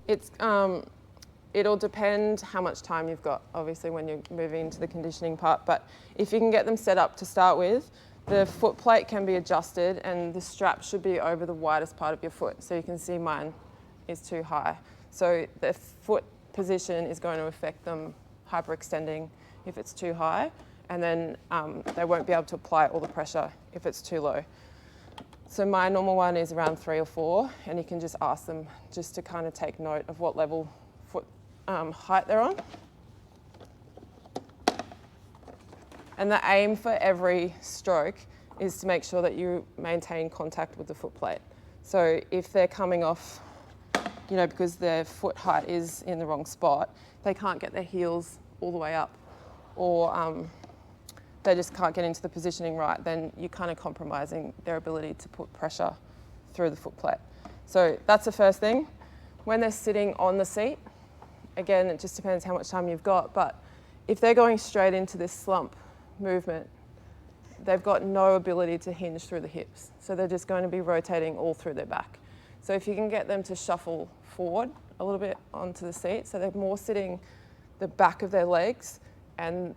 It'll depend how much time you've got, obviously, when you're moving into the conditioning part. But if you can get them set up to start with, the foot plate can be adjusted and the strap should be over the widest part of your foot. So you can see mine is too high. So the foot position is going to affect them hyperextending if it's too high, and then they won't be able to apply all the pressure if it's too low. So my normal one is around 3 or 4, and you can just ask them just to kind of take note of what level foot height they're on. And the aim for every stroke is to make sure that you maintain contact with the foot plate. So if they're coming off, because their foot height is in the wrong spot, they can't get their heels all the way up, or they just can't get into the positioning right, then you're kind of compromising their ability to put pressure through the foot plate. So that's the first thing. When they're sitting on the seat, again, it just depends how much time you've got, but if they're going straight into this slump movement, they've got no ability to hinge through the hips. So they're just going to be rotating all through their back. So if you can get them to shuffle forward a little bit onto the seat, so they're more sitting the back of their legs and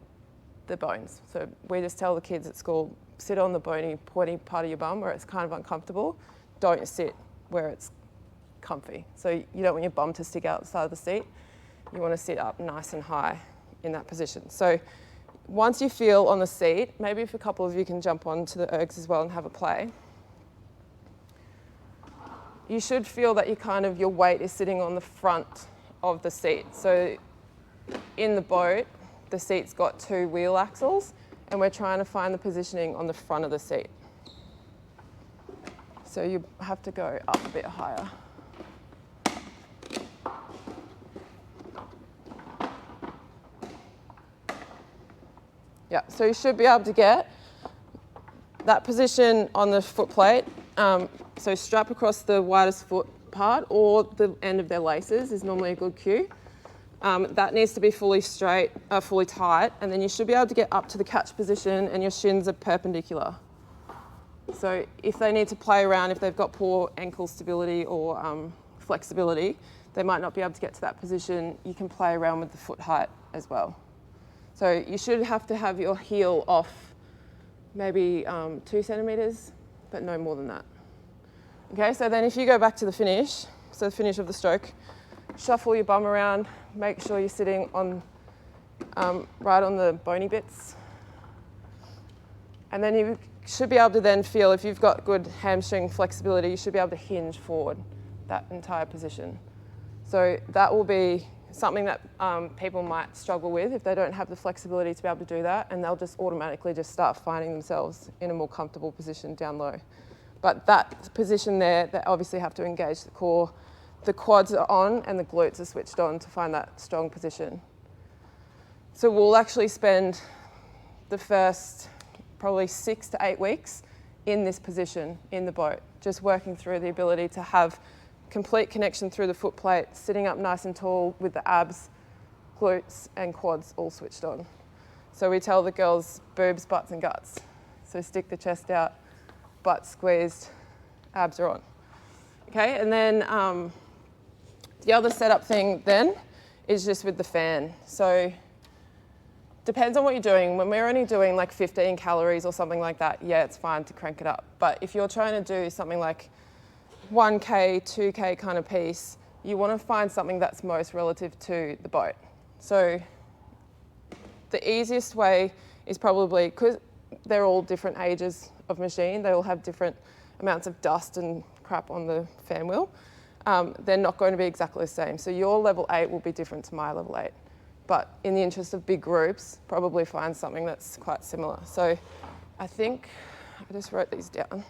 the bones. So we just tell the kids at school, sit on the bony, pointy part of your bum where it's kind of uncomfortable. Don't sit where it's comfy. So you don't want your bum to stick out the side of the seat. You want to sit up nice and high in that position. So once you feel on the seat, maybe if a couple of you can jump onto the ergs as well and have a play, you should feel that your weight is sitting on the front of the seat. So in the boat, the seat's got 2 wheel axles, and we're trying to find the positioning on the front of the seat. So you have to go up a bit higher. Yeah, so you should be able to get that position on the foot plate. So strap across the widest foot part, or the end of their laces is normally a good cue. That needs to be fully straight, fully tight, and then you should be able to get up to the catch position and your shins are perpendicular. So if they need to play around, if they've got poor ankle stability or flexibility, they might not be able to get to that position. You can play around with the foot height as well. So you should have to have your heel off maybe 2 centimetres, but no more than that. Okay, so then if you go back to the finish, so the finish of the stroke, shuffle your bum around, make sure you're sitting on right on the bony bits. And then you should be able to then feel, if you've got good hamstring flexibility, you should be able to hinge forward that entire position. So that will be something that people might struggle with if they don't have the flexibility to be able to do that, and they'll just automatically just start finding themselves in a more comfortable position down low. But that position there, they obviously have to engage the core. The quads are on and the glutes are switched on to find that strong position. So we'll actually spend the first probably 6 to 8 weeks in this position in the boat, just working through the ability to have complete connection through the foot plate, sitting up nice and tall with the abs, glutes and quads all switched on. So we tell the girls boobs, butts and guts. So stick the chest out, butt squeezed, abs are on. Okay, and then the other setup thing then is just with the fan. So depends on what you're doing. When we're only doing like 15 calories or something like that, yeah, it's fine to crank it up. But if you're trying to do something like 1K, 2K kind of piece, you want to find something that's most relative to the boat. So the easiest way is probably, because they're all different ages of machine, they all have different amounts of dust and crap on the fan wheel. They're not going to be exactly the same. So your level 8 will be different to my level 8. But in the interest of big groups, probably find something that's quite similar. So I think I just wrote these down.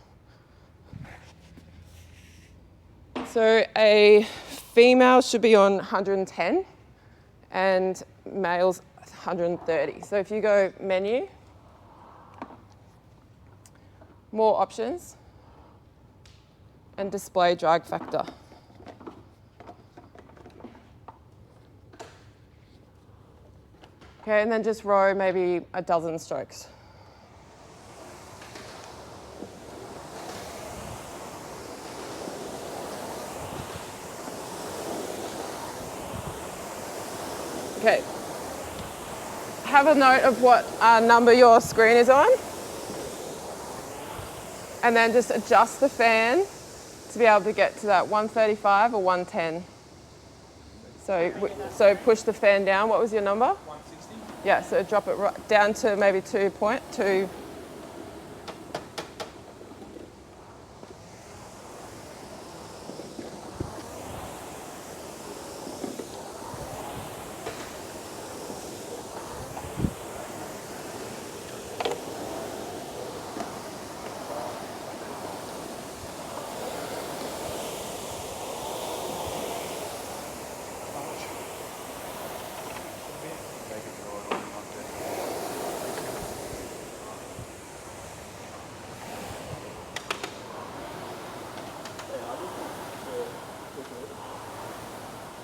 So a female should be on 110 and males 130. So if you go menu, more options, and display drag factor. Okay, and then just row maybe a dozen strokes. Okay. Have a note of what number your screen is on. And then just adjust the fan to be able to get to that 135 or 110. So push the fan down. What was your number? 160. Yeah, so drop it right down to maybe 2.2.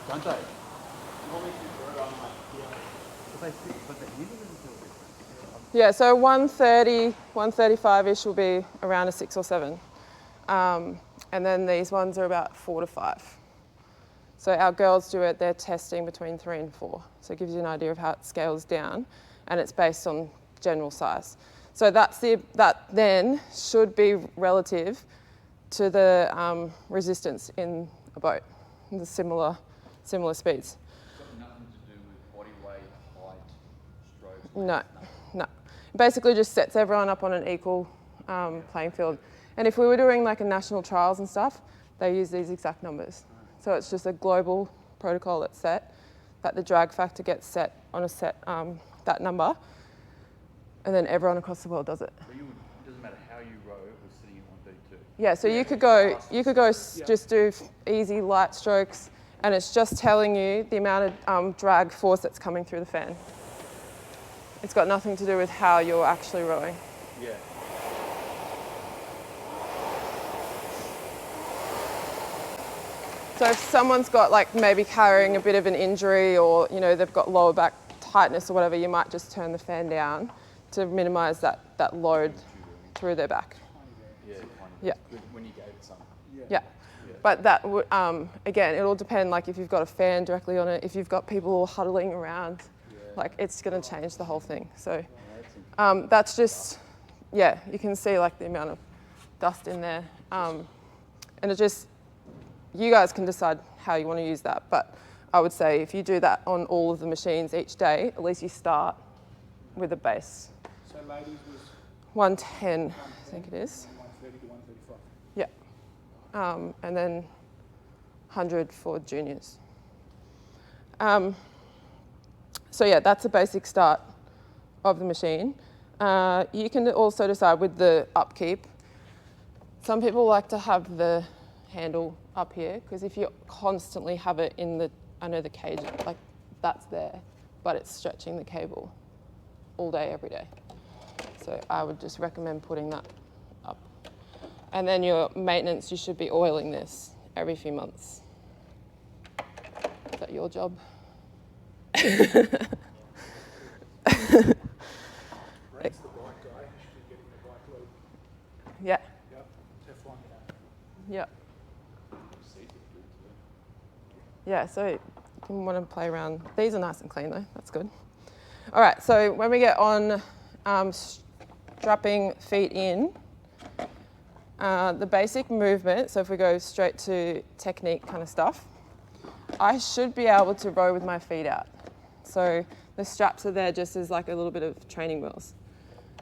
Don't they? You want me to do it on but the handle doesn't feel different. Yeah, so 130, 135-ish will be around a 6 or 7. And then these ones are about 4 to 5. So our girls do it, they're testing between 3 and 4. So it gives you an idea of how it scales down, and it's based on general size. So that then should be relative to the resistance in a boat, the similar speeds. It's got nothing to do with body weight, height, strokes. No. Basically just sets everyone up on an equal playing field. And if we were doing like a national trials and stuff, they use these exact numbers. So it's just a global protocol that's set, that the drag factor gets set on a set, that number, and then everyone across the world does it. So it doesn't matter how you row, it was sitting at 132. Yeah, so you could go just do easy light strokes, and it's just telling you the amount of drag force that's coming through the fan. It's got nothing to do with how you're actually rowing. Yeah. So if someone's got like maybe carrying a bit of an injury, or they've got lower back tightness or whatever, you might just turn the fan down to minimise that load through their back. Yeah. When you gave it some. Yeah. But that would, again, it'll depend, like if you've got a fan directly on it, if you've got people all huddling around, like it's going to change the whole thing. So that's just, yeah, you can see like the amount of dust in there. And it just, you guys can decide how you want to use that. But I would say if you do that on all of the machines each day, at least you start with a base. So ladies was 110, I think it is. 130 to 135. Yeah. And then 100 for juniors. So yeah, that's a basic start of the machine. You can also decide with the upkeep. Some people like to have the handle up here, because if you constantly have it in the, under the cage, like that's there, but it's stretching the cable all day, every day. So I would just recommend putting that up. And then your maintenance, you should be oiling this every few months. Is that your job? Brent's the bike guy. He should be getting the bike load. Yeah. Yep. Teflon cap. Yeah. Yeah, so you can want to play around. These are nice and clean though, that's good. All right, so when we get on strapping feet in, the basic movement, so if we go straight to technique kind of stuff, I should be able to row with my feet out. So the straps are there just as like a little bit of training wheels.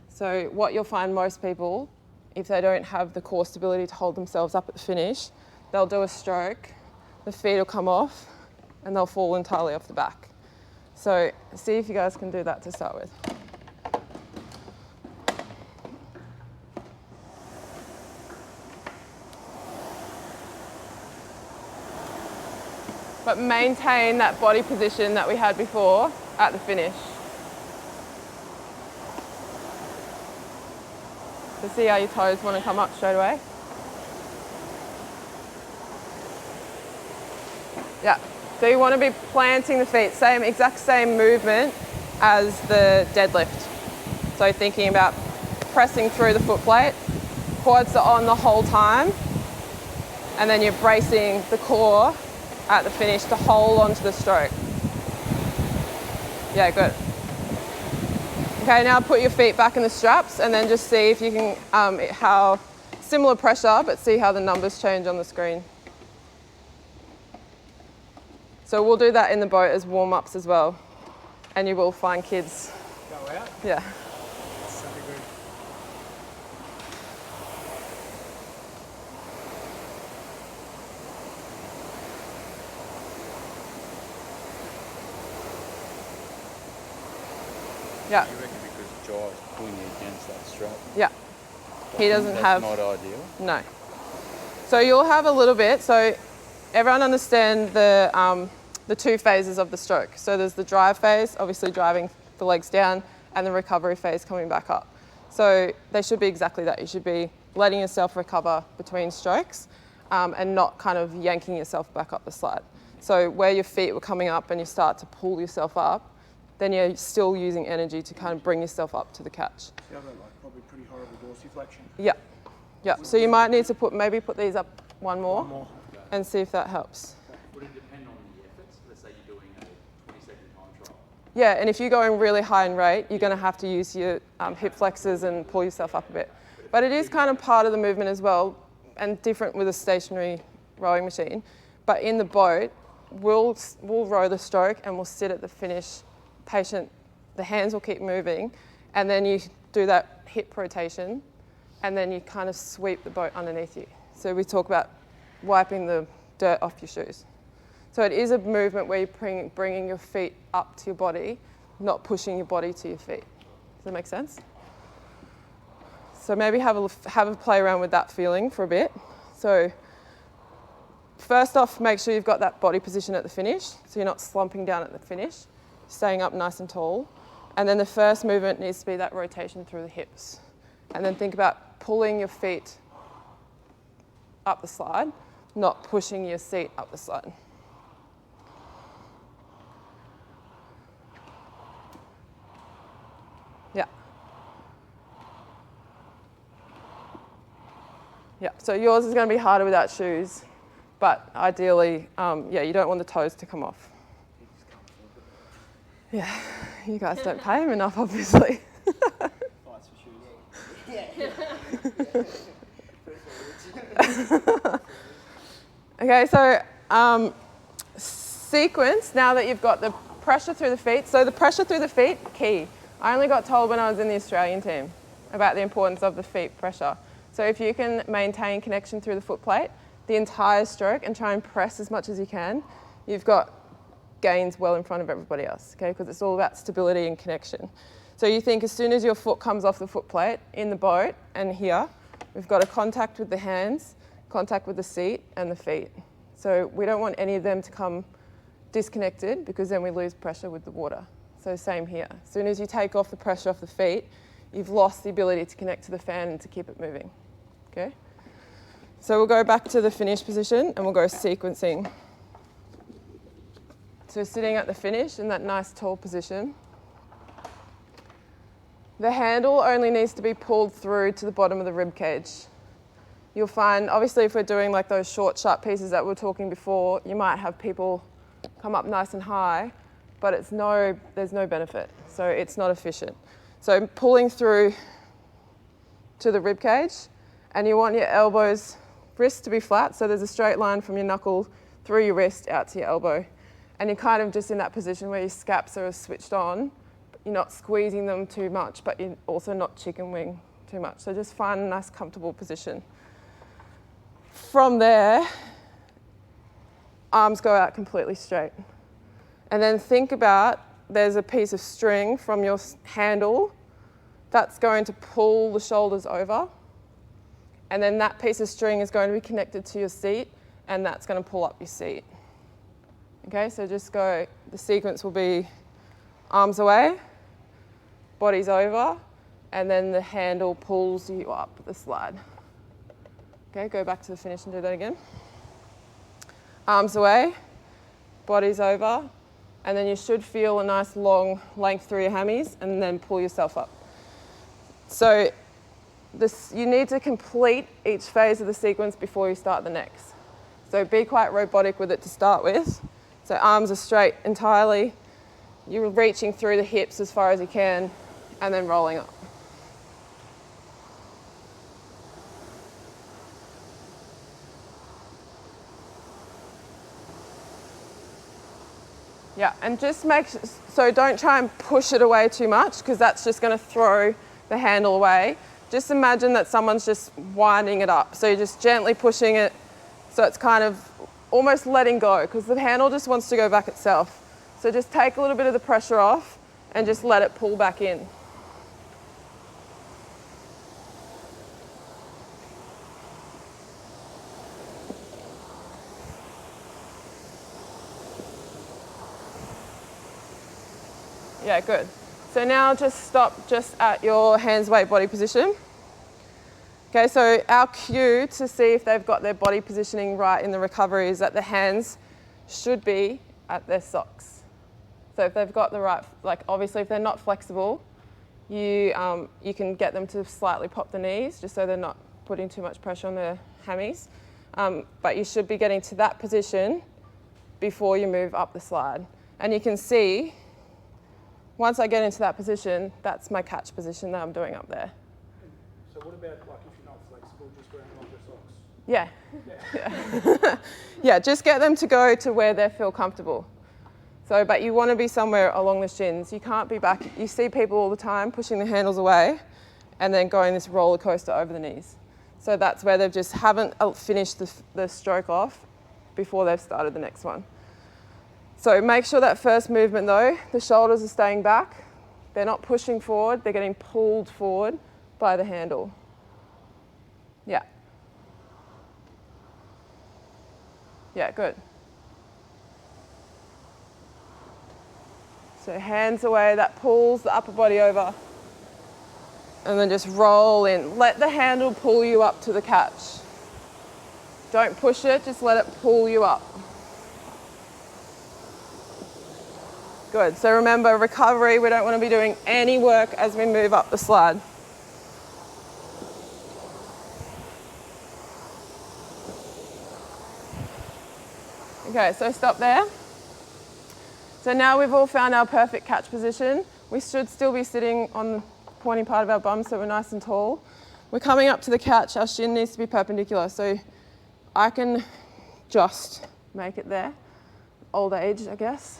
So what you'll find most people, if they don't have the core stability to hold themselves up at the finish, they'll do a stroke, the feet will come off, and they'll fall entirely off the back. So see if you guys can do that to start with. But maintain that body position that we had before at the finish. So see how your toes want to come up straight away? Yeah, so you want to be planting the feet, exact same movement as the deadlift. So thinking about pressing through the foot plate, quads are on the whole time, and then you're bracing the core at the finish to hold onto the stroke. Yeah, good. Okay, now put your feet back in the straps and then just see if you can, how similar pressure, but see how the numbers change on the screen. So we'll do that in the boat as warm-ups as well. And you will find kids. Go out. Yeah. So good. Yeah, You reckon because Jai's pulling you against that strap? yeah. He doesn't That's have, not ideal. no. So you'll have a little bit, so everyone understand the two phases of the stroke. So there's the drive phase, obviously driving the legs down, and the recovery phase coming back up. So they should be exactly that. You should be letting yourself recover between strokes and not kind of yanking yourself back up the slide. So where your feet were coming up and you start to pull yourself up, then you're still using energy to kind of bring yourself up to the catch. The other, like, probably pretty horrible dorsiflexion. Yeah, yeah. So you might need to maybe put these up one more, One more. and see if that helps. Would it depend on the efforts? Let's say you're doing a 20-second time trial. Yeah, and if you're going really high in rate, you're going to have to use your hip flexors and pull yourself up a bit. But it is kind of part of the movement as well, and different with a stationary rowing machine. But in the boat, we'll row the stroke and we'll sit at the finish. Patient, the hands will keep moving, and then you do that hip rotation, and then you kind of sweep the boat underneath you. So we talk about wiping the dirt off your shoes. So it is a movement where you're bringing your feet up to your body, not pushing your body to your feet. Does that make sense? So maybe have a play around with that feeling for a bit. So first off, make sure you've got that body position at the finish, so you're not slumping down at the finish, staying up nice and tall. And then the first movement needs to be that rotation through the hips. And then think about pulling your feet up the slide, not pushing your seat up the slide. Yeah. Yeah, so yours is going to be harder without shoes, but ideally, yeah, you don't want the toes to come off. Yeah, you guys don't pay him enough, obviously. Fights for shoes. Okay, so sequence, now that you've got the pressure through the feet. So the pressure through the feet, key. I only got told when I was in the Australian team about the importance of the feet pressure. So if you can maintain connection through the foot plate, the entire stroke, and try and press as much as you can, you've got gains well in front of everybody else, okay? Because it's all about stability and connection. So you think as soon as your foot comes off the foot plate in the boat and here, we've got a contact with the hands, contact with the seat and the feet. So we don't want any of them to come disconnected because then we lose pressure with the water. So same here. As soon as you take off the pressure off the feet, you've lost the ability to connect to the fan and to keep it moving, okay? So we'll go back to the finish position and we'll go sequencing. So sitting at the finish in that nice tall position. The handle only needs to be pulled through to the bottom of the rib cage. You'll find, obviously if we're doing like those short, sharp pieces that we were talking before, you might have people come up nice and high, but there's no benefit. So it's not efficient. So pulling through to the rib cage, and you want your elbows, wrists to be flat, so there's a straight line from your knuckle through your wrist out to your elbow. And you're kind of just in that position where your scaps are switched on. You're not squeezing them too much, but you're also not chicken wing too much. So just find a nice comfortable position. From there, arms go out completely straight. And then think about, there's a piece of string from your handle that's going to pull the shoulders over. And then that piece of string is going to be connected to your seat, and that's going to pull up your seat. Okay, so just go, the sequence will be arms away, body's over, and then the handle pulls you up the slide. Okay, go back to the finish and do that again. Arms away, body's over, and then you should feel a nice long length through your hammies and then pull yourself up. So you need to complete each phase of the sequence before you start the next. So be quite robotic with it to start with. So arms are straight entirely, You're reaching through the hips as far as you can and then rolling up. Yeah, and just so don't try and push it away too much because that's just going to throw the handle away. Just imagine that someone's just winding it up. So you're just gently pushing it so it's kind of almost letting go because the handle just wants to go back itself. So just take a little bit of the pressure off and just let it pull back in. Yeah, good. So now just stop just at your hands weight body position. Okay, so our cue to see if they've got their body positioning right in the recovery is that the hands should be at their socks. So if they've got the right, like obviously if they're not flexible, you can get them to slightly pop the knees just so they're not putting too much pressure on their hammies. But you should be getting to that position before you move up the slide. And you can see, once I get into that position, that's my catch position that I'm doing up there. So what about like if you're not flexible, just wearing longer socks? Yeah. Yeah. Yeah, just get them to go to where they feel comfortable. So, but you want to be somewhere along the shins. You can't be back. You see people all the time pushing the handles away and then going this roller coaster over the knees. So that's where they just haven't finished the stroke off before they've started the next one. So make sure that first movement though, the shoulders are staying back. They're not pushing forward, they're getting pulled forward by the handle. Yeah. Yeah, good. So hands away, that pulls the upper body over. And then just roll in. Let the handle pull you up to the catch. Don't push it, just let it pull you up. Good, so remember recovery, we don't want to be doing any work as we move up the slide. Okay, so stop there. So now we've all found our perfect catch position. We should still be sitting on the pointy part of our bum so we're nice and tall. We're coming up to the catch, our shin needs to be perpendicular. So I can just make it there. Old age, I guess.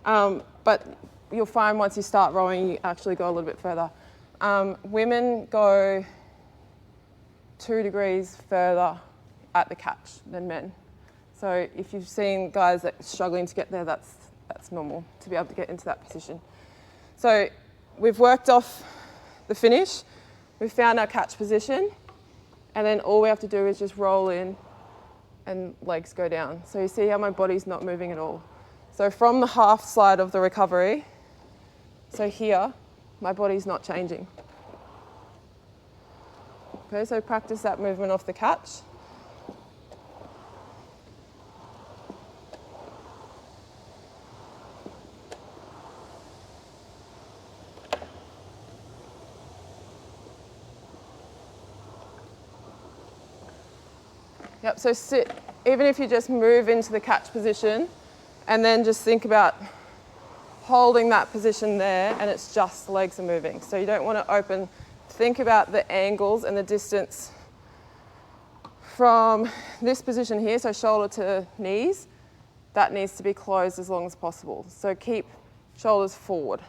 But you'll find once you start rowing, you actually go a little bit further. Women go 2 degrees further at the catch than men. So if you've seen guys that are struggling to get there, that's normal to be able to get into that position. So we've worked off the finish, we've found our catch position, and then all we have to do is just roll in and legs go down. So you see how my body's not moving at all. So from the half slide of the recovery, so here, my body's not changing. Okay, so practice that movement off the catch. Yep, so sit, even if you just move into the catch position and then just think about holding that position there and it's just the legs are moving. So you don't want to open, think about the angles and the distance from this position here, so shoulder to knees, that needs to be closed as long as possible. So keep shoulders forward.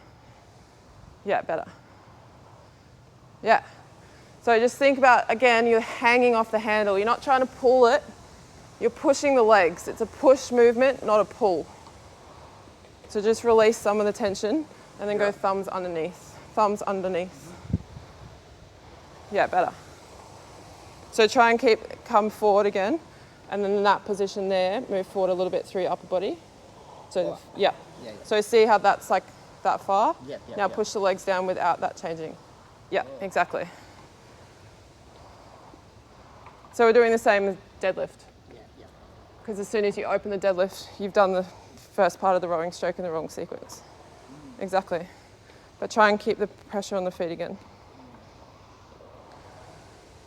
Yeah, better. Yeah. So just think about, again, you're hanging off the handle. You're not trying to pull it, you're pushing the legs. It's a push movement, not a pull. So just release some of the tension and then go thumbs underneath. Thumbs underneath. Yeah, better. So try and come forward again. And then in that position there, move forward a little bit through your upper body. So, yeah. So see how that's like that far? Now push the legs down without that changing. Yeah, exactly. So we're doing the same with deadlift. Because as soon as you open the deadlift, you've done the first part of the rowing stroke in the wrong sequence. Exactly. But try and keep the pressure on the feet again.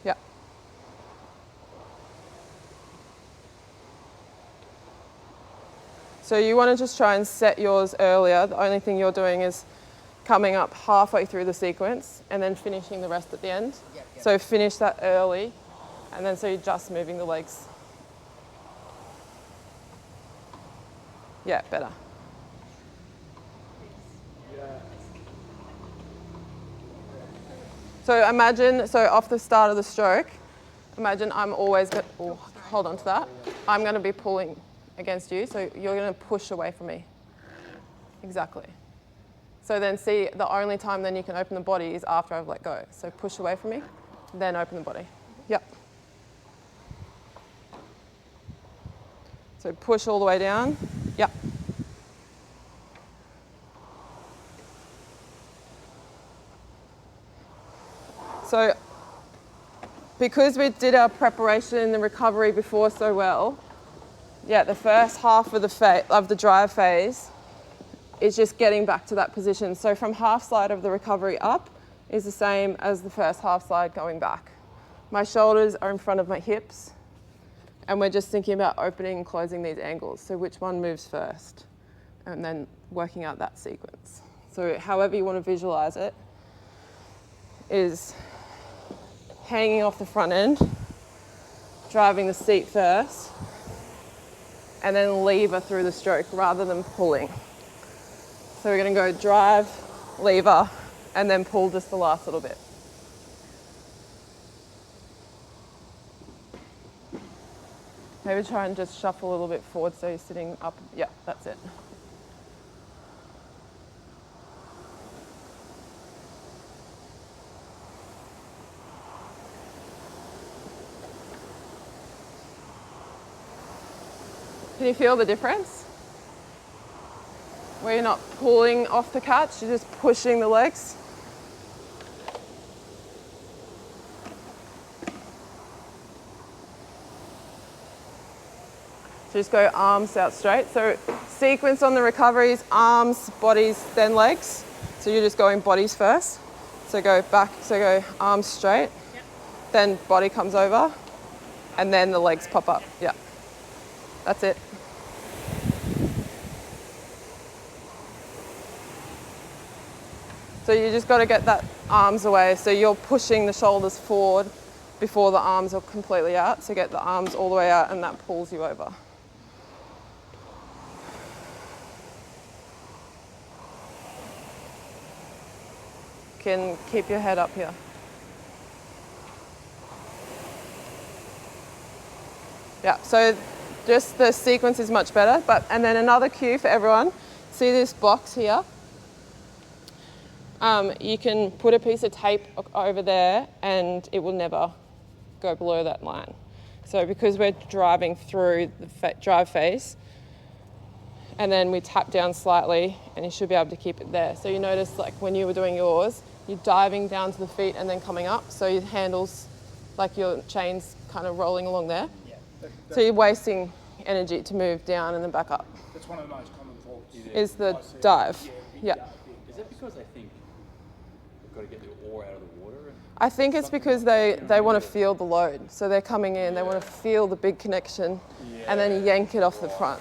Yeah. So you want to just try and set yours earlier. The only thing you're doing is coming up halfway through the sequence and then finishing the rest at the end. So finish that early, and then so you're just moving the legs. Yeah, better. So imagine, so off the start of the stroke, imagine I'm always, hold on to that. I'm going to be pulling against you, so you're going to push away from me. Exactly. So then see, the only time then you can open the body is after I've let go. So push away from me, then open the body. Yep. So push all the way down. Yep. So because we did our preparation and the recovery before so well, yeah, the first half of the drive phase is just getting back to that position. So from half slide of the recovery up is the same as the first half slide going back. My shoulders are in front of my hips, and we're just thinking about opening and closing these angles. So which one moves first? And then working out that sequence. So however you want to visualize it is hanging off the front end, driving the seat first, and then lever through the stroke rather than pulling. So we're going to go drive, lever, and then pull just the last little bit. Maybe try and just shuffle a little bit forward so you're sitting up. Yeah, that's it. Can you feel the difference? Where you're not pulling off the catch, you're just pushing the legs. So just go arms out straight. So sequence on the recoveries, arms, bodies, then legs. So you're just going bodies first. So go back, so go arms straight, then body comes over, and then the legs pop up. Yeah, that's it. So you just got to get that arms away. So you're pushing the shoulders forward before the arms are completely out. So get the arms all the way out and that pulls you over. Can keep your head up here. Yeah, so just the sequence is much better. And then another cue for everyone, see this box here? You can put a piece of tape over there and it will never go below that line. So because we're driving through the drive phase, and then we tap down slightly and you should be able to keep it there. So you notice like when you were doing yours, you're diving down to the feet and then coming up. So your handles, like your chain's kind of rolling along there. Yeah, so you're wasting energy to move down and then back up. that's one of the most common faults. Is the dive. Yeah. Is that because they think they've got to get the ore out of the water? I think it's because they want to feel the load. So they're coming in, they want to feel the big connection and then yank it off the front.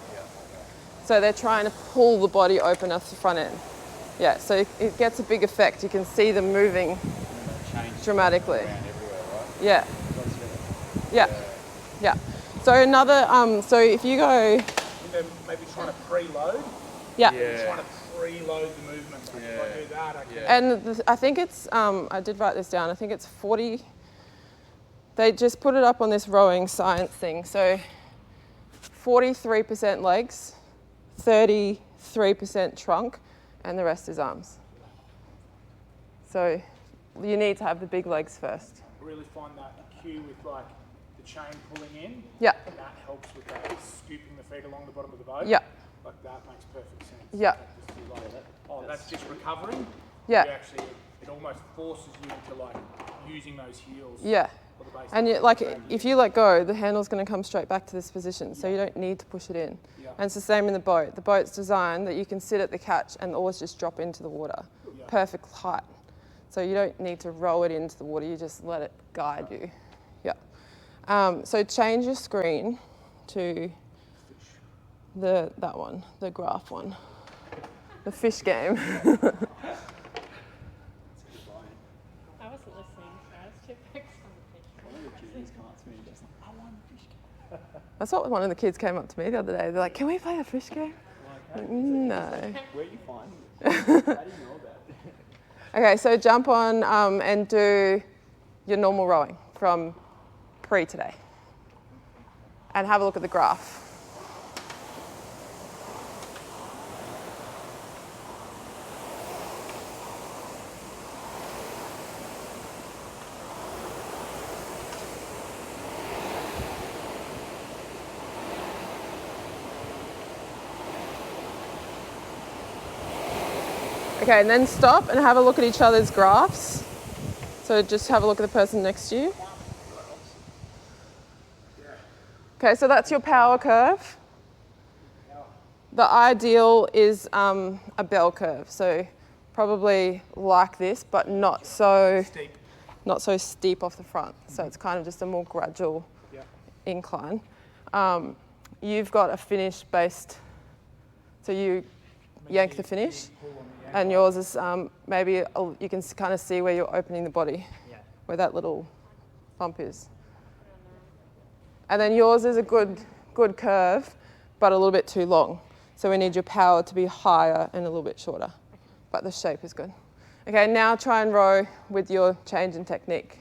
So they're trying to pull the body open off the front end. Yeah, so it gets a big effect. You can see them moving dramatically. Yeah. Yeah. Yeah. So another, so if you go... They're maybe trying to preload. Yeah. Trying to preload the movement. Like if I do that, I can... And I think it's, I did write this down, I think it's 40, they just put it up on this rowing science thing. So 43% legs, 33% trunk, and the rest is arms. So you need to have the big legs first. I really find that cue with like the chain pulling in. Yeah. And that helps with that scooping the feet along the bottom of the boat. Yeah. Like that makes perfect sense. Yeah. Just be like, oh, that's just recovering. Yeah. You actually, it almost forces you into like using those heels. Yeah. And you, like, if you let go, the handle's going to come straight back to this position, so you don't need to push it in. Yeah. And it's the same in the boat. The boat's designed that you can sit at the catch and always just drop into the water. Yeah. Perfect height. So you don't need to roll it into the water, you just let it guide you. Yeah. So change your screen to that one, the graph one, the fish game. I wasn't listening, so I was too focused on the fish. One of the juniors come up to me and just like, I want a fish game. That's what one of the kids came up to me the other day. They're like, "Can we play a fish game?" Like, no. Where are you finding it? How do you know about it? Okay, so jump on and do your normal rowing from pre-today. And have a look at the graph. Okay, and then stop and have a look at each other's graphs. So just have a look at the person next to you. Okay, so that's your power curve. The ideal is a bell curve, so probably like this, but not so steep off the front. So it's kind of just a more gradual incline. You've got a finish based, so you yank the finish, and yours is maybe you can kind of see where you're opening the body, where that little bump is. And then yours is a good curve, but a little bit too long. So we need your power to be higher and a little bit shorter, but the shape is good. Okay, now try and row with your change in technique.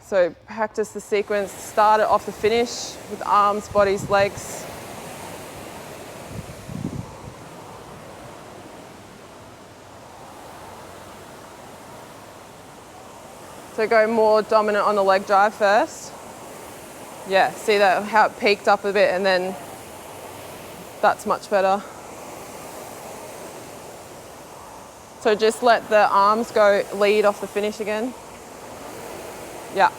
So practice the sequence, start it off the finish with arms, bodies, legs. So go more dominant on the leg drive first. Yeah, see that how it peaked up a bit and then that's much better. So just let the arms go lead off the finish again. Yeah.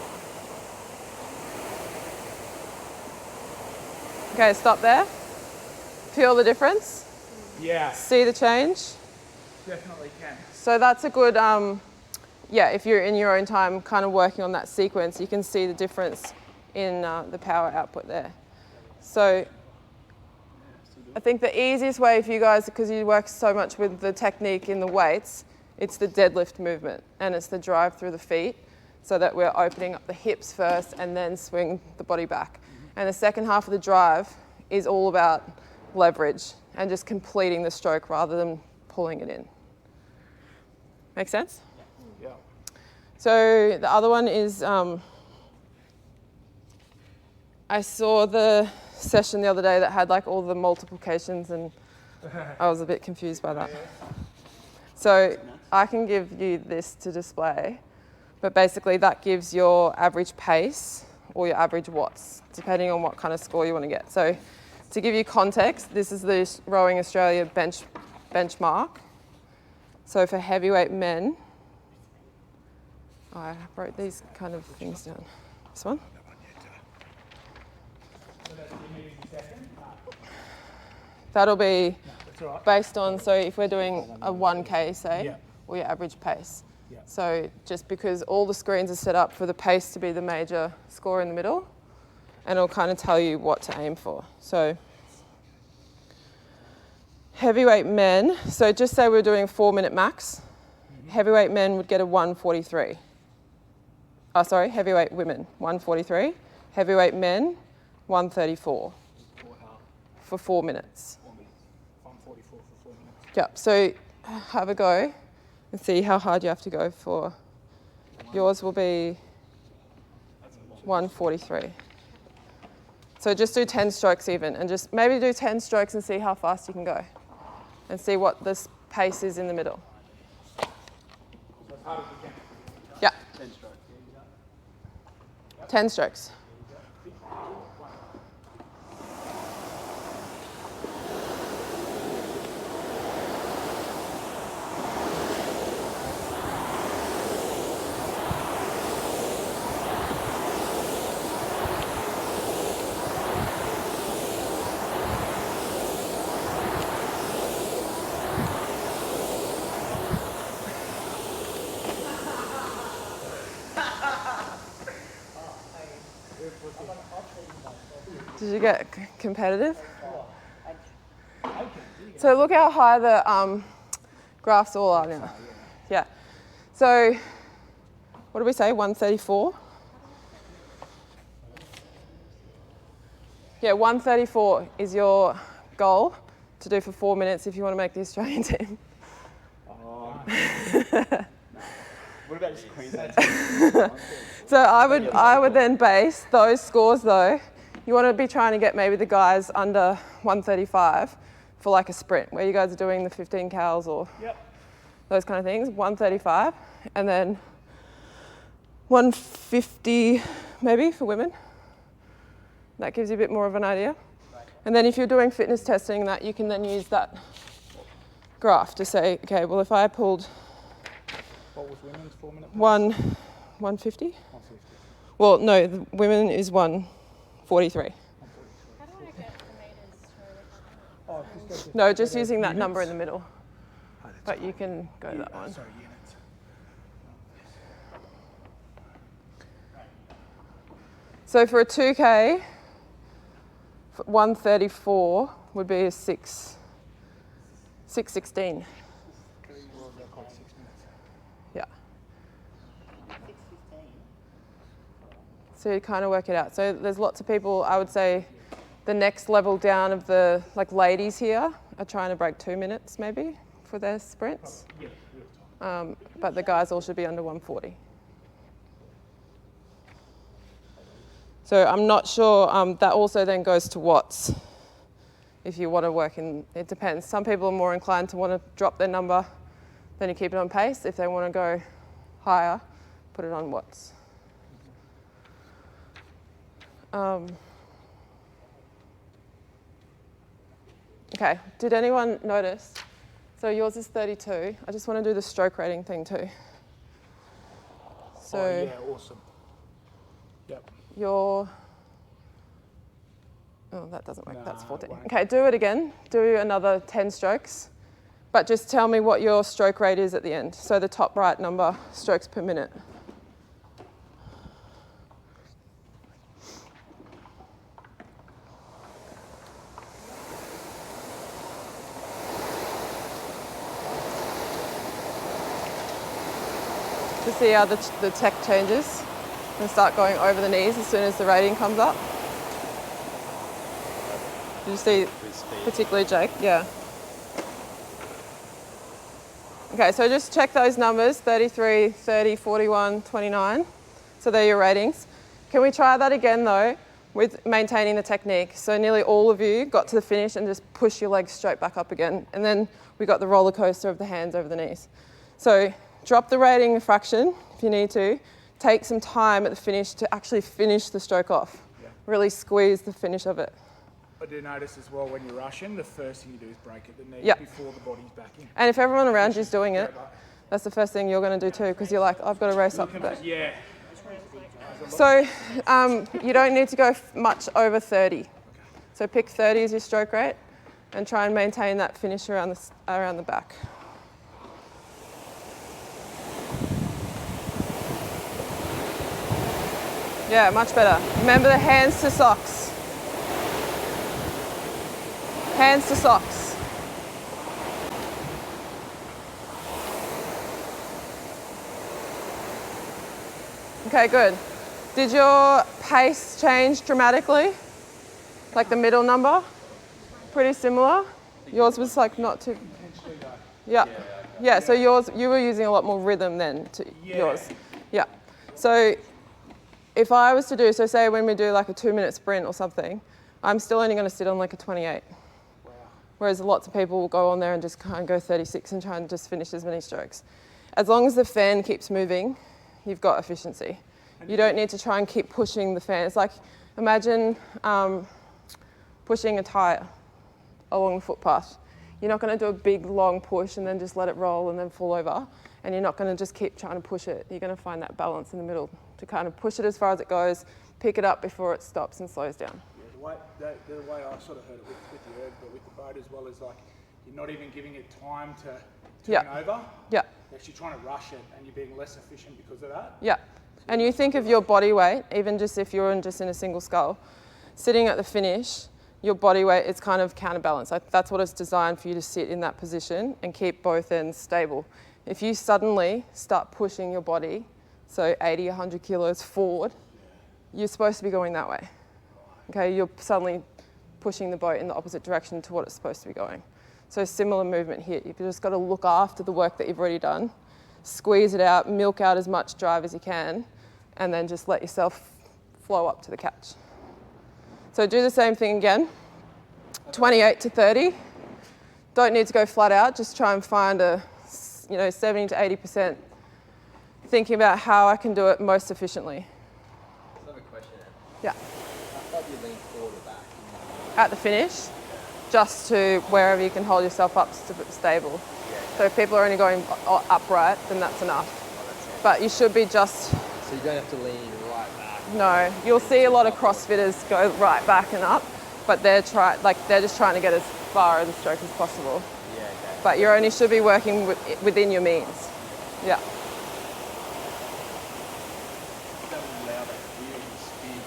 Okay, stop there. Feel the difference? Yeah, See the change? definitely can. So that's a good, if you're in your own time kind of working on that sequence, you can see the difference in the power output there. So I think the easiest way for you guys, because you work so much with the technique in the weights, it's the deadlift movement and it's the drive through the feet so that we're opening up the hips first and then swing the body back. And the second half of the drive is all about leverage and just completing the stroke rather than pulling it in. Make sense? Yeah. So the other one is, I saw the session the other day that had like all the multiplications and I was a bit confused by that. So I can give you this to display, but basically that gives your average pace or your average watts, depending on what kind of score you want to get. So to give you context, this is the Rowing Australia benchmark. So for heavyweight men, I wrote these kind of things down. This one. That'll be based on, so if we're doing a 1K, say, or your average pace. So just because all the screens are set up for the pace to be the major score in the middle, and it'll kind of tell you what to aim for. So heavyweight men, so just say we're doing a 4-minute max, heavyweight men would get a 1:43. Oh, sorry, heavyweight women, 1:43. Heavyweight men, 1:34 for 4 minutes. 144 for 4 minutes. Yep, so have a go and see how hard you have to go for. Yours will be 1:43. So just do 10 strokes even, and just maybe do 10 strokes and see how fast you can go. And see what this pace is in the middle. As hard as we can. Yeah, 10 strokes. 10 strokes. Did you get competitive? So look how high the graphs all are now. Yeah. So what do we say, 134? Yeah, 134 is your goal to do for 4 minutes if you want to make the Australian team. What about just Queensland? So I would then base those scores though. You want to be trying to get maybe the guys under 135 for like a sprint where you guys are doing the 15 cals or those kind of things, 135, and then 150 maybe for women. That gives you a bit more of an idea. And then if you're doing fitness testing, that you can then use that graph to say, okay, well if I pulled What was women's 4 minute? 150? 150. Well, no, the women is 143. How do I get the meters through? Oh, just go to No, just using that number in the middle. Oh, that's But you can go to that one. Sorry, units. So for a 2K, 134 would be a 6:16. World record 6 minutes. Yeah. So you kind of work it out. So there's lots of people, I would say the next level down of the like ladies here are trying to break 2 minutes maybe for their sprints. But the guys all should be under 140. So I'm not sure, that also then goes to watts. If you want to work in, it depends. Some people are more inclined to want to drop their number, then you keep it on pace. If they want to go higher, put it on watts. Okay, did anyone notice? So yours is 32. I just want to do the stroke rating thing too. So Oh, yeah, awesome. Yep. your, oh, that doesn't work, that's Nah, 14. it won't. Okay, do it again. Do another 10 strokes, but just tell me what your stroke rate is at the end. So the top right number, strokes per minute. To see how the tech changes and start going over the knees as soon as the rating comes up. Did you see, particularly Jake? Yeah. Okay, so just check those numbers, 33, 30, 41, 29. So they're your ratings. Can we try that again though, with maintaining the technique? So nearly all of you got to the finish and just push your legs straight back up again. And then we got the roller coaster of the hands over the knees. So drop the rating a fraction if you need to. Take some time at the finish to actually finish the stroke off. Yeah. Really squeeze the finish of it. I do notice as well when you're rushing, the first thing you do is break at the knee Yeah. before the body's back in. And if everyone around you is doing it, that's the first thing you're going to do too, because you're like, I've got to race up for that. Yeah. So you don't need to go much over 30. So pick 30 as your stroke rate and try and maintain that finish around the back. Yeah, much better. Remember the hands to socks. Hands to socks. Okay, good. Did your pace change dramatically? Like the middle number? Pretty similar? Yours was like not too... Yeah. Yeah, so yours, you were using a lot more rhythm than to yours. Yeah. So if I was to do, so say when we do like a 2-minute sprint or something, I'm still only going to sit on like a 28. Wow. Whereas lots of people will go on there and just kind of go 36 and try and just finish as many strokes. As long as the fan keeps moving, you've got efficiency. You don't need to try and keep pushing the fan. It's like, imagine pushing a tyre along the footpath. You're not going to do a big long push and then just let it roll and then fall over. And you're not going to just keep trying to push it. You're going to find that balance in the middle to kind of push it as far as it goes, pick it up before it stops and slows down. Yeah, the way I sort of heard it with the erg, but with the boat as well, is like you're not even giving it time to turn over. Yeah. You're actually trying to rush it and you're being less efficient because of that. Yeah. And you think of your body weight, even just if you're just in a single scull. sitting at the finish, your body weight is kind of counterbalanced. Like that's what it's designed for you to sit in that position and keep both ends stable. If you suddenly start pushing your body, so 80, 100 kilos forward, you're supposed to be going that way. Okay, you're suddenly pushing the boat in the opposite direction to what it's supposed to be going. So similar movement here. You've just got to look after the work that you've already done, squeeze it out, milk out as much drive as you can, and then just let yourself flow up to the catch. So do the same thing again, 28 to 30. Don't need to go flat out, just try and find a 70 to 80%, thinking about how I can do it most efficiently. I have a question. Yeah. How do you lean forward or back? At the finish, just to wherever you can hold yourself up stable. So if people are only going upright, then that's enough. But you should be just... So you don't have to lean right back. No, you'll see a lot of CrossFitters go right back and up, but they're just trying to get as far of the stroke as possible. Yeah, okay. But you only should be working within your means. Yeah. That would allow that wheel to spin.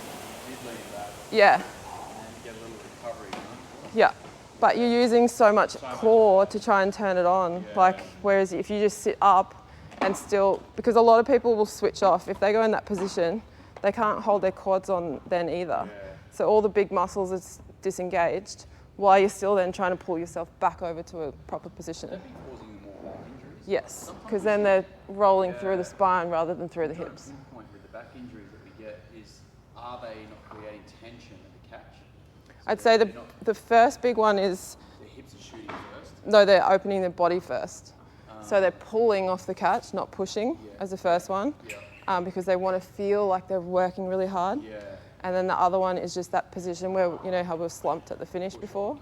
You did lean back Yeah. and then get a little recovery. Yeah. But you're using so much core to try and turn it on. Like, whereas if you just sit up and still, because a lot of people will switch off. If they go in that position, they can't hold their quads on then either. So all the big muscles are disengaged while you're still then trying to pull yourself back over to a proper position. That'd be causing more injuries. Yes, because then they're rolling through the spine rather than through the Trying to hips. pinpoint with the back injuries that we get is, are they not creating tension at the catch? I'd say the first big one is, The hips are shooting first. no, they're opening their body first. So they're pulling off the catch, not pushing as the first one, because they want to feel like they're working really hard. Yeah. And then the other one is just that position where, you know how we're slumped at the finish before?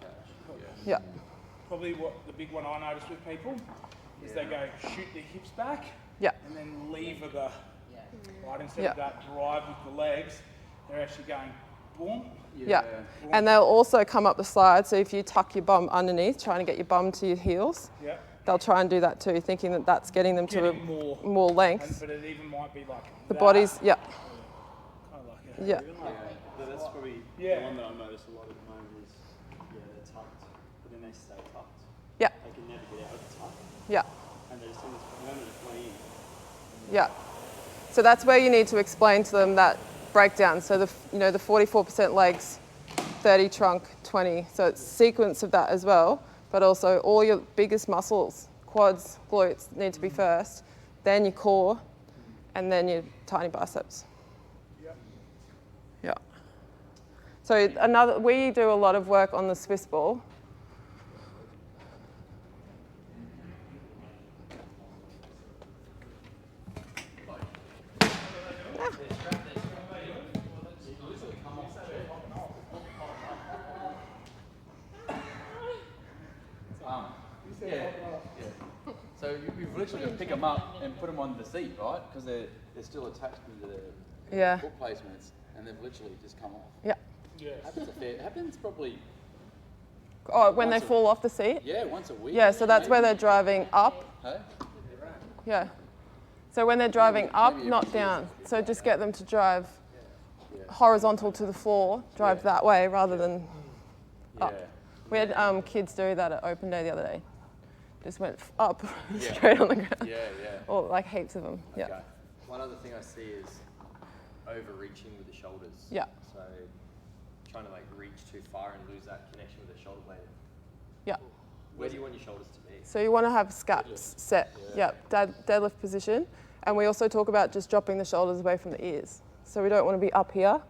Yeah. Probably what the big one I notice with people is they go shoot their hips back Yeah. and then lever the, right, instead Yeah. of that drive with the legs, they're actually going boom. Yeah. And they'll also come up the slide. So if you tuck your bum underneath, trying to get your bum to your heels, Yeah. they'll try and do that too, thinking that that's getting them to Getting more, more and, length. but it even might be like The that, body's, yeah, kind of like a, yeah. That's probably Yeah. the one that I notice a lot at the moment is, they're tucked, but then they stay tucked. Yeah. They can never get out of the tuck, Yeah. and they're just in this permanent lean. Yeah. So that's where you need to explain to them that breakdown. So the 44% legs, 30 trunk, 20. So it's sequence of that as well, but also all your biggest muscles, quads, glutes need to be first, then your core, and then your tiny biceps. Yeah. So we do a lot of work on the Swiss ball. So you've literally got to pick them up and put them on the seat, right? Because they're still attached to the foot placements, and they've literally just come off. Yeah. Happens probably. Oh, when they fall off the seat? Yeah, once a week. Yeah, so that's where they're driving up. Hey? Yeah. So when they're driving up, maybe not every down. So just get them to drive horizontal to the floor, drive that way rather than up. We had kids do that at Open Day the other day. Just went up straight on the ground. Yeah. Or like heaps of them. Yeah. Okay. One other thing I see is overreaching with the shoulders. Yeah. So trying to like reach too far and lose that connection with the shoulder blade. Yeah. Where do you want your shoulders to be? So you want to have scaps set. Yeah. Deadlift position. And we also talk about just dropping the shoulders away from the ears. So we don't want to be up here.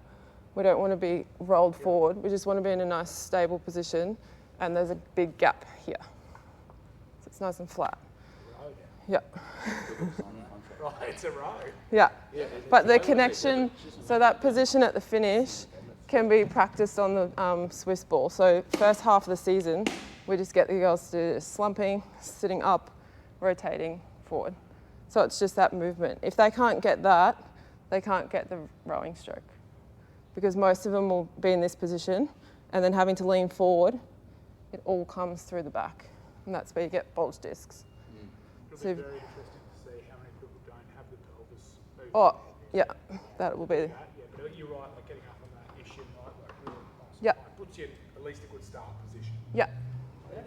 We don't want to be rolled forward. We just want to be in a nice stable position. And there's a big gap here. So it's nice and flat. Yeah. right, it's a row. Yeah. But the connection, so that position at the finish can be practiced on the Swiss ball. So first half of the season, we just get the girls to do slumping, sitting up, rotating forward. So it's just that movement. If they can't get that, they can't get the rowing stroke. Because most of them will be in this position and then having to lean forward, it all comes through the back. And that's where you get bulge discs. It'll So- be very interesting to see how many people don't have the pelvis movement. Oh, yeah, that will be. Yeah, but you're right, like getting up on that issue, right? Like really puts you in at least a good start position. Yeah.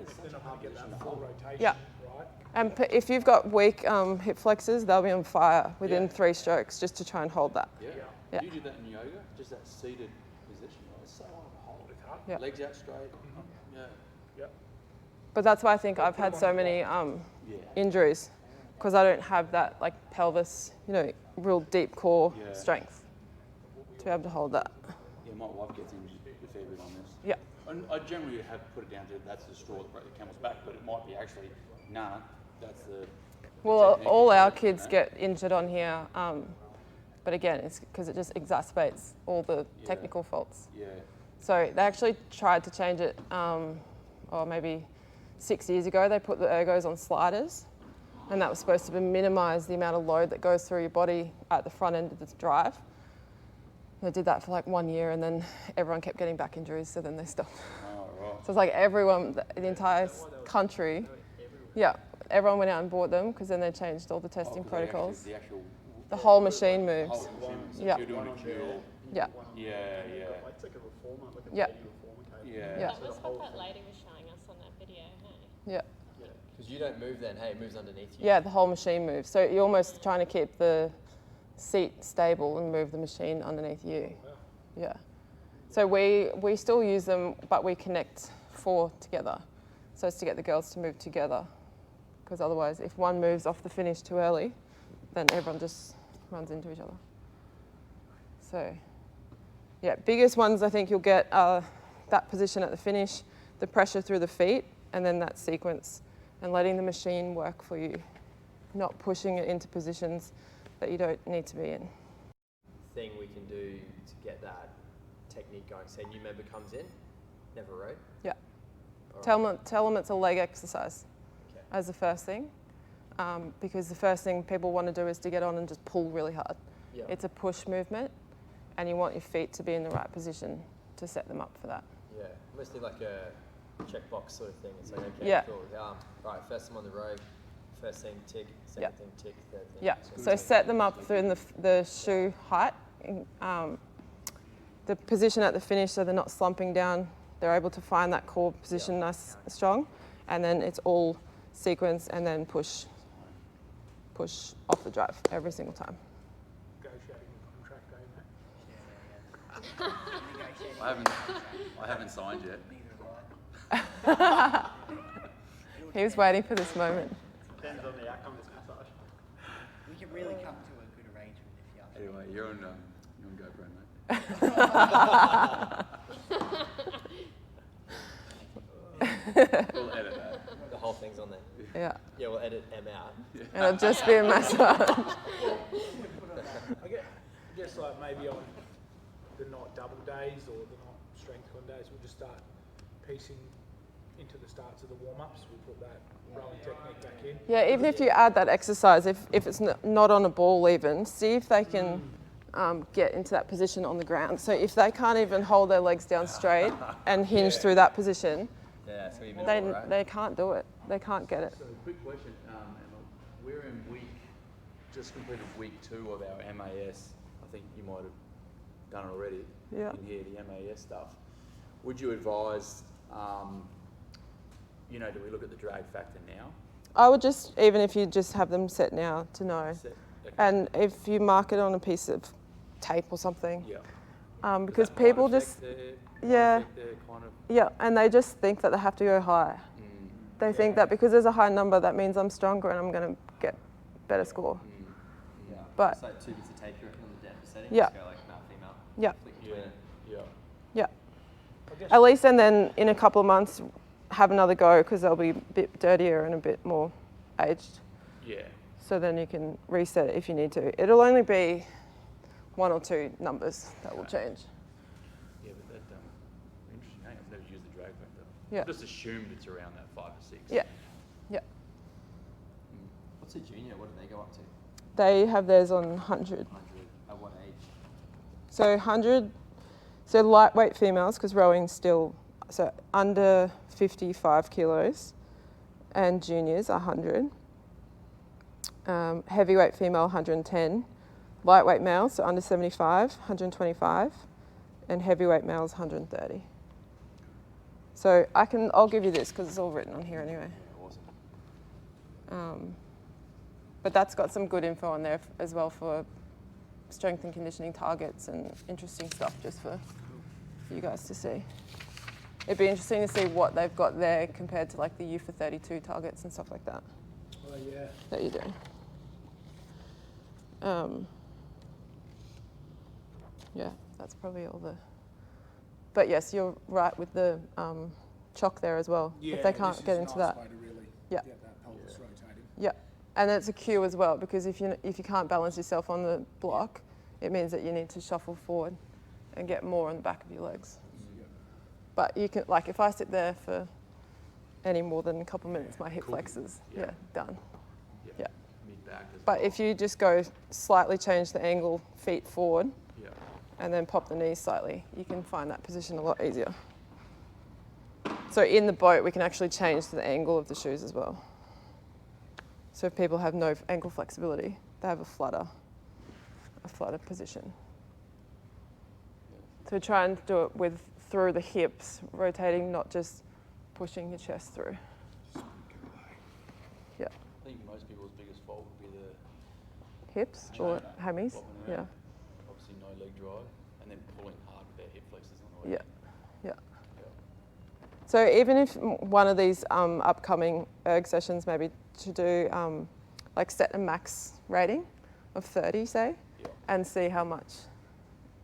If they're not going to get that full rotation, Yeah. right? And if you've got weak hip flexors, they'll be on fire within 3 strokes just to try and hold that. Yeah. Yeah. Do you do that in yoga? Just that seated position, right? It's so hard to hold. It's hard. Yeah. Legs out straight. Yeah. Yep. But that's why I think I've had so many injuries, because I don't have that like pelvis, real deep core Yeah. strength to be able to hold that. Yeah, my wife gets injured a fair bit on this. Yeah. And I generally have put it down to that's the straw that broke the camel's back, but it might be actually, that's the. Well, technique all of our it, kids get injured on here, but again, it's because it just exacerbates all the technical faults. Yeah. So they actually tried to change it, or maybe 6 years ago. They put the ergos on sliders, and that was supposed to minimise the amount of load that goes through your body at the front end of the drive. They did that for like 1 year, and then everyone kept getting back injuries, so then they stopped. Oh, right. So it's like everyone, the entire country, everyone went out and bought them because then they changed all the testing protocols. The whole machine moves. Whole machine. So Yeah. if you're doing a curl. Yeah. Yeah, yeah. It's like a reformer, like a Yeah. baby reformer cable. Yeah. Yeah. That was what that lady was showing us on that video, hey? Yeah. Because you don't move then, hey, it moves underneath you. Yeah, the whole machine moves. So you're almost trying to keep the seat stable and move the machine underneath you. Yeah. So we still use them, but we connect 4 together. So it's to get the girls to move together. Because otherwise, if one moves off the finish too early, then everyone just runs into each other. So, yeah, biggest ones I think you'll get are that position at the finish, the pressure through the feet, and then that sequence, and letting the machine work for you, not pushing it into positions that you don't need to be in. Thing we can do to get that technique going. Say a new member comes in, never rode. Yeah. All Tell them it's a leg exercise Okay. as the first thing, because the first thing people want to do is to get on and just pull really hard. Yeah. It's a push movement, and you want your feet to be in the right position to set them up for that. Yeah, almost need like a checkbox sort of thing. It's like, okay, Yeah. cool. Right, first I'm on the road. First thing, tick. Second thing, tick. Third thing. Yeah. So So set them up through the shoe height, the position at the finish, so they're not slumping down. They're able to find that core position nice, strong, and then it's all sequence and then push off the drive every single time. Negotiating the contract, I haven't signed yet. He was waiting for this moment. Depends on the outcome of this massage. We can really come to a good arrangement if you ask. Anyway, you're on GoPro, mate. We'll edit that. The whole thing's on there. Yeah. Yeah, we'll edit M out. And it'll just be a massage. I guess like maybe on the not double days or the not strength con days, we'll just start piecing into the starts of the warm-ups. We put that rowing technique back in. Yeah, even if you add that exercise, if it's not on a ball even, see if they can get into that position on the ground. So if they can't even hold their legs down straight and hinge through that position, Yeah, it's going to be minimal, right? they can't do it. They can't get it. So, quick question, Emma. We're just completed week 2 of our MAS. I think you might have done it already. Yeah. In here, the MAS stuff. Would you advise, do we look at the drag factor now? I would just, even if you just have them set now to know. Okay. And if you mark it on a piece of tape or something. Yeah. Because Does that might people affect just, their- yeah. might affect their kind of, yeah, and they just think that they have to go high. They think that because there's a high number, that means I'm stronger and I'm going to get better score. Yeah. But- It's like 2 bits of tape you reckon on the depth setting. Yeah. Just go like male, female. Yeah, Flick between it. yeah. I guess At least, and then in a couple of months, have another go because they'll be a bit dirtier and a bit more aged. yeah. So then you can reset it if you need to. It'll only be 1 or 2 numbers that will change. Yeah, but that, interesting. I've never used the drag factor. Yeah. Just assumed it's around that 5 or 6. Yeah, yeah. What's a junior? What do they go up to? They have theirs on 100. 100. At what age? So 100, so lightweight females, because rowing's still, so under 55 kilos, and juniors 100. Heavyweight female 110. Lightweight males, so under 75, 125. And heavyweight males 130. So I'll give you this because it's all written on here anyway. Awesome. But that's got some good info on there as well for strength and conditioning targets and interesting stuff just for you guys to see. It'd be interesting to see what they've got there compared to like the U for 32 targets and stuff like that. Oh yeah. That you're doing. Yeah, that's probably all the. But yes, you're right with the chock there as well. Yeah, if they can't this get is a into nice that. way to really Yeah. get that pelvis rotating. Yeah, and it's a cue as well because if you can't balance yourself on the block, it means that you need to shuffle forward and get more on the back of your legs. But you can, like, if I sit there for any more than a couple of minutes, my hip flexes, done. Yeah. Mid-back as But well. if you just go slightly change the angle, feet forward, Yeah. and then pop the knees slightly, you can find that position a lot easier. So in the boat, we can actually change the angle of the shoes as well. So if people have no ankle flexibility, they have a flatter position. So try and do it through the hips, rotating, not just pushing your chest through. Yeah. I think most people's biggest fault would be the Hips or hammies. flopping Yeah. around. Obviously no leg drive, and then pulling hard with their hip flexors on the way. Yeah. Yeah. So even if one of these upcoming erg sessions maybe to do like set a max rating of 30, say, Yeah. and see how much,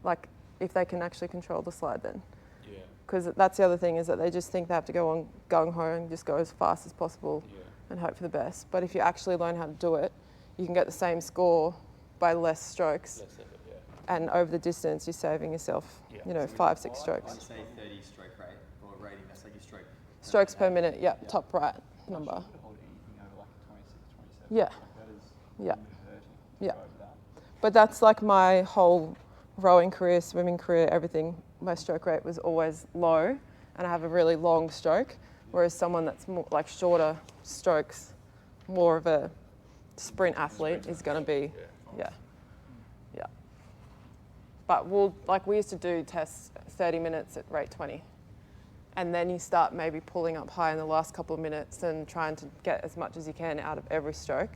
like if they can actually control the slide then. Yeah. Because that's the other thing is that they just think they have to go on gung-ho and just go as fast as possible Yeah. and hope for the best. But if you actually learn how to do it, you can get the same score by less strokes. Less effort, yeah. And over the distance, you're saving yourself, Yeah. you know, So 5-6 When strokes. you say 30 stroke rate or rating, that's like your stroke. Strokes per minute, yeah, top right number. Hold anything over like 26, 27. Yeah. Like that is Yeah. hurting. Yeah. Go over that. But that's like my whole rowing career, swimming career, everything. My stroke rate was always low, and I have a really long stroke, whereas someone that's more like shorter strokes, more of a sprint athlete is going to be, yeah. But we used to do tests 30 minutes at rate 20. And then you start maybe pulling up high in the last couple of minutes and trying to get as much as you can out of every stroke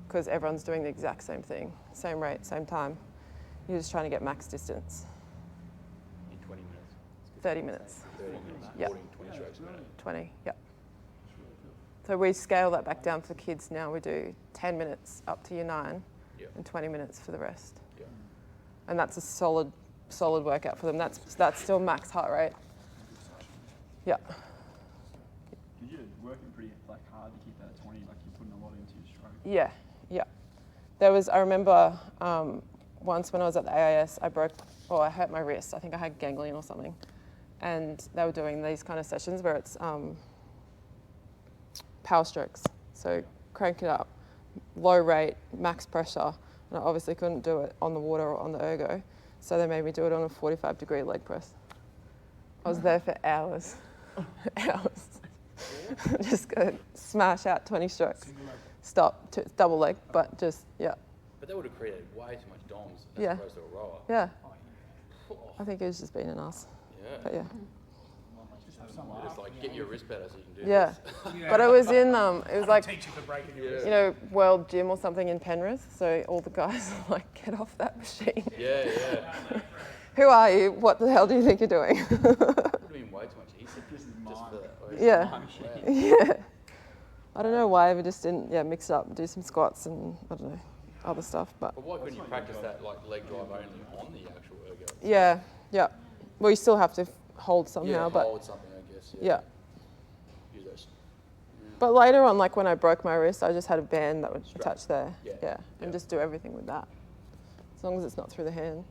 because everyone's doing the exact same thing, same rate, same time. You're just trying to get max distance. In 20 minutes. 30 minutes, 30 minutes. Yeah. 20 strokes a minute. 20, yeah. So we scale that back down for kids now. We do 10 minutes up to year 9 Yeah. and 20 minutes for the rest. Yeah. And that's a solid workout for them. That's still max heart rate. Yeah. Because you're working pretty like hard to keep that at 20, like you're putting a lot into your stroke. Yeah, yeah. I remember once when I was at the AIS, I hurt my wrist. I think I had ganglion or something. And they were doing these kind of sessions where it's power strokes. So crank it up, low rate, max pressure. And I obviously couldn't do it on the water or on the ergo. So they made me do it on a 45-degree leg press. I was there for hours. Hours. Just go smash out 20 strokes. Stop, double leg, but just, yeah. But that would have created way too much DOMs as Yeah. opposed to a rower. Yeah. I think it was just being an ass. Yeah. But yeah. Just like get your wrist better so you can do Yeah. this. But it was in, it was like, Teach you for breaking your wrist. you know, World Gym or something in Penrith. So all the guys are like, get off that machine. Yeah, yeah. Who are you? What the hell do you think you're doing? Would have been way too much easier just for that. Yeah. Wow. Yeah. I don't know why we just didn't, mix it up, do some squats and, I don't know, other stuff. But But why couldn't you practice that like leg drive only on the actual ergo? yeah. Well, you still have to hold somehow, Yeah, but hold something, I guess. yeah. Use those. But later on, like when I broke my wrist, I just had a band that would attach there. Yeah. And Yeah. just do everything with that. As long as it's not through the hand.